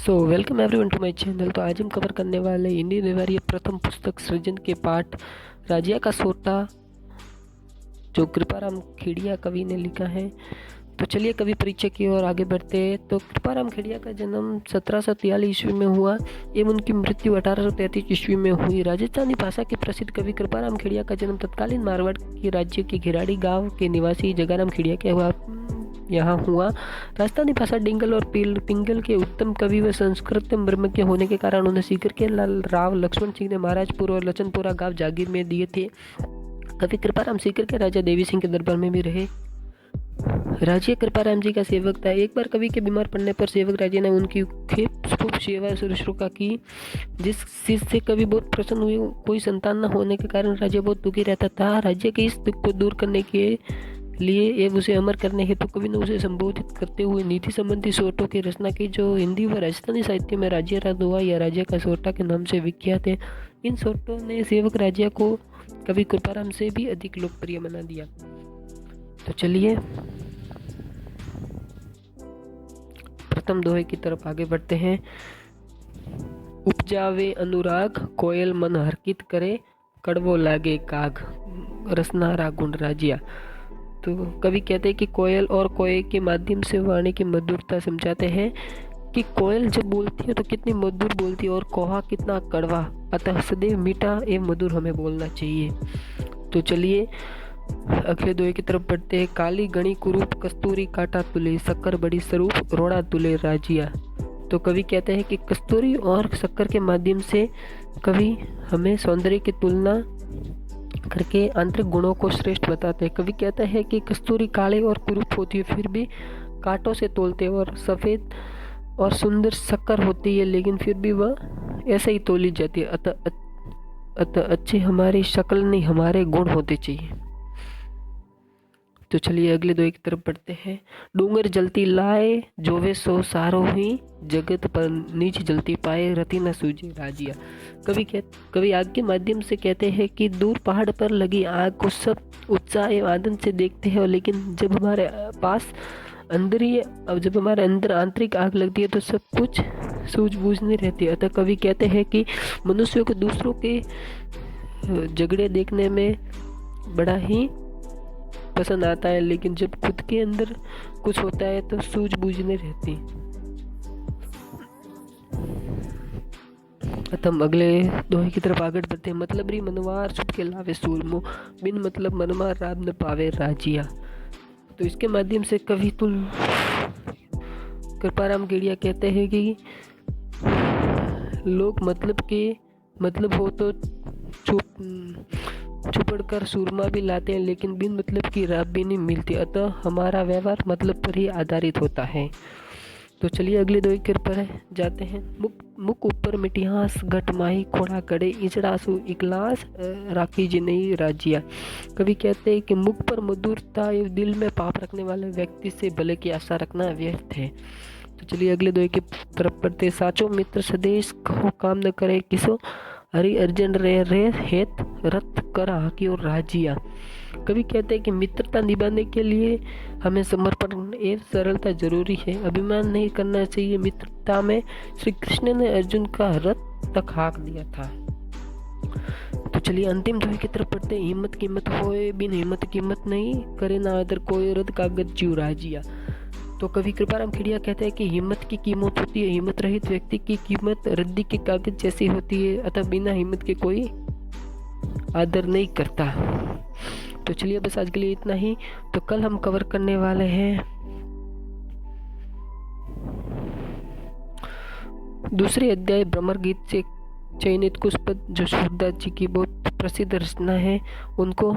So welcome everyone to my channel. तो आज हम कवर करने वाले हिंदी निवार्य प्रथम पुस्तक सृजन के पाठ राजिया का सोटा, जो कृपाराम खेड़िया कवि ने लिखा है। तो चलिए कवि परिचय की ओर आगे बढ़ते हैं। तो कृपाराम खेड़िया का जन्म 1743 ईस्वी में हुआ एवं उनकी मृत्यु 1833 ईस्वी में हुई। राजस्थानी भाषा के प्रसिद्ध कवि कृपाराम खेड़िया का जन्म तत्कालीन मारवाड़ के राज्य के घिराड़ी गांव के निवासी जगाराम खेड़िया के यहाँ हुआ। राजस्थानी भाषा डिंगल और पिंगल के उत्तम कवि व संस्कृत ब्रह्मज्ञ होने के कारण उन्हें सीकर के लाल राव लक्ष्मण सिंह ने महाराजपुर और लचनपुरा गांव जागीर में दिए थे। कवि कृपाराम सीकर के राजा देवी सिंह के दरबार में भी रहे। राजिया कृपाराम जी का सेवक था। एक बार कवि के बीमार पड़ने पर सेवक राजिया ने उनकी खूब सेवा शुश्रूषा की, जिस चीज से कवि बहुत प्रसन्न हुए। कोई संतान न होने के कारण राजिया बहुत दुखी रहता था। राज्य के इस दुख को दूर करने के लिए एवं उसे अमर करने हेतु कवि ने उसे संबोधित करते हुए नीति संबंधी सोटों की रचना की, जो हिंदी व राजस्थानी साहित्य में राजिया राधुआ या राजिया का सोटा के नाम से विख्यात है। इन सोटों ने सेवक राजिया को कवि कृपाराम से भी अधिक लोकप्रिय बना दिया। तो चलिए प्रथम दोहे की तरफ आगे बढ़ते हैं। उपजावे अनुराग, कोयल मन हरकित करे, कड़वो लागे काग, रसनारा गुण राजिया। तो कवि कहते हैं कि कोयल और कोए के माध्यम से वाणी की मधुरता समझाते हैं कि कोयल जब बोलती है तो कितनी मधुर बोलती है और कोहा कितना कड़वा, अतः सदैव मीठा एवं मधुर हमें बोलना चाहिए। तो चलिए अगले दोहे की तरफ बढ़ते हैं। काली गणी कुरूप, कस्तूरी काटा तुले, शक्कर बड़ी स्वरूप, रोड़ा तुले राजिया। तो कवि कहते हैं कि कस्तूरी और शक्कर के माध्यम से कवि हमें सौंदर्य की तुलना करके आंतरिक गुणों को श्रेष्ठ बताते हैं। कवि कहता है कि कस्तूरी काले और कुरूप होती है, फिर भी कांटों से तोलते, और सफ़ेद और सुंदर शक्कर होती है, लेकिन फिर भी वह ऐसे ही तोली जाती है। अतः अच्छे हमारी शक्ल नहीं, हमारे गुण होते चाहिए। तो चलिए अगले दोहे की तरफ बढ़ते हैं। डूंगर जलती लाए, जोवे सो सारो ही, जगत पर नीच जलती पाए, रति न सूझे राजिया। कवि आग के माध्यम से कहते हैं कि दूर पहाड़ पर लगी आग को सब उत्साह एवं आनंद से देखते हैं, लेकिन जब हमारे पास जब हमारे अंदर आंतरिक आग लगती है तो सब कुछ सूझबूझ नहीं रहती। अतः कवि कहते हैं कि मनुष्यों को दूसरों के झगड़े देखने में बड़ा ही पसंद आता है, लेकिन जब खुद के अंदर कुछ होता है तो सूझबूझ नहीं रहती। हम अगले दोहे की तरफ आगे बढ़ते हैं। मतलब री मनवार छुप के लावे सूरमो, बिन मतलब मनमार राब न पावे राजिया। तो इसके माध्यम से कवि कृपाराम खेड़िया कहते हैं कि लोग मतलब हो तो छुपड़ कर सूरमा भी लाते हैं, लेकिन बिन मतलब की राब भी नहीं मिलती। अतः हमारा व्यवहार मतलब पर ही आधारित होता है। तो चलिए अगले दोहे के पर जाते हैं। मुख ऊपर मिटिहास, घट माही खोड़ा कड़े, इचड़ासु इकलास, राखी जिनई राजिया। कवि कहते हैं कि मुख पर मधुरता एवं दिल में पाप रखने वाले व्यक्ति से भले की आशा रखना व्यर्थ है। तो चलिए अगले दोहे की तरफ पढ़ते। साचो मित्र सदेश कहो काम न करे, किसो हरि अर्जन रे हेत रथ कर हाकी और राजिया। कवि कहते हैं कि मित्रता निभाने के लिए हमें समर्पण एवं सरलता जरूरी है, अभिमान नहीं करना चाहिए। मित्रता में श्री कृष्ण ने अर्जुन का रथ तक हाँक दिया था। तो चलिए अंतिम दोहे की तरफ पढ़ते। हिम्मत कीमत होए, बिन हिम्मत कीमत नहीं, करे ना आदर कोई, रद कागज जीव राजिया। तो कवि कृपाराम खेड़िया कहते हैं कि हिम्मत की कीमत होती है, हिम्मत रहित व्यक्ति की कीमत रद्दी के कागज जैसी होती है, अतः बिना हिम्मत के कोई आदर नहीं करता। तो चलिए बस आज के लिए इतना ही। तो कल हम कवर करने वाले हैं दूसरे अध्याय भ्रमर गीत से चयनित कुछ पद, जो सूरदास जी की बहुत प्रसिद्ध रचना है, उनको